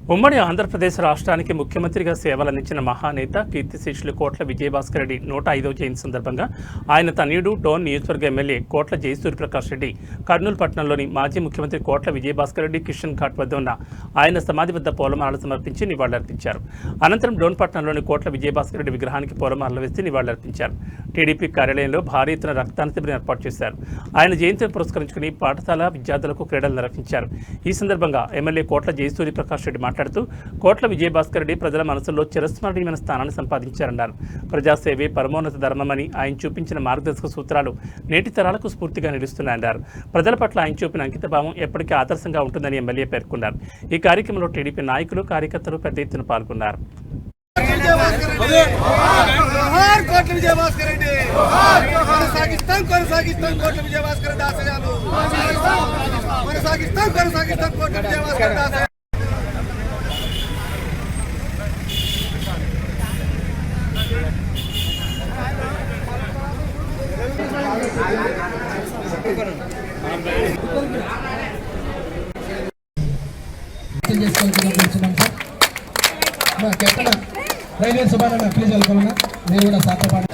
ఉమ్మడి ఆంధ్రప్రదేశ్ రాష్ట్రానికి ముఖ్యమంత్రిగా సేవలందించిన మహానేత కీర్తిశేషులు కోట్ల విజయభాస్కర్ రెడ్డి 105వ జయంతి సందర్భంగా ఆయన తనయుడు డోన్ నియోజకవర్గ ఎమ్మెల్యే కోట్ల జయసూర్యప్రకాష్ రెడ్డి కర్నూలు పట్టణంలోని మాజీ ముఖ్యమంత్రి కోట్ల విజయభాస్కర్ రెడ్డి కిషన్ ఘాట్ వద్ద ఉన్న ఆయన సమాధి వద్ద పూలమాలలు సమర్పించి నివాళులర్పించారు. అనంతరం డోన్ పట్టణంలోని కోట్ల విజయభాస్కర్ రెడ్డి విగ్రహానికి పూలమాలలు వేసి నివాళులర్పించారు. టీడీపీ కార్యాలయంలో భారీ ఎత్తున రక్తదాన శిబిరం ఏర్పాటు చేశారు. ఆయన జయంతిని పురస్కరించుకుని పాఠశాల విద్యార్థులకు క్రీడలు నిర్వహించారు. ఈ సందర్భంగా ఎమ్మెల్యే కోట్ల జయసూర్యప్రకాష్ రెడ్డి మాట్లాడుతూ కోట్ల విజయభాస్కర్ రెడ్డి ప్రజల మనసుల్లో చిరస్మరణీయమైన స్థానాన్ని సంపాదించారన్నారు. ప్రజాసేవే పరమోన్నత ధర్మమని ఆయన చూపించిన మార్గదర్శక సూత్రాలు నేటి తరాలకు స్ఫూర్తిగా నిలుస్తున్నాయన్నారు. ప్రజల పట్ల ఆయన చూపిన అంకితభావం ఎప్పటికీ ఆదర్శంగా ఉంటుందని ఎమ్మెల్యే పేర్కొన్నారు. ఈ కార్యక్రమంలో టీడీపీ నాయకులు కార్యకర్తలు పెద్ద ఎత్తున పాల్గొన్నారు. రైల్వే సుబ్బారావు ప్లీజ్ వెళ్తున్నా నేను కూడా సాధ్యపడ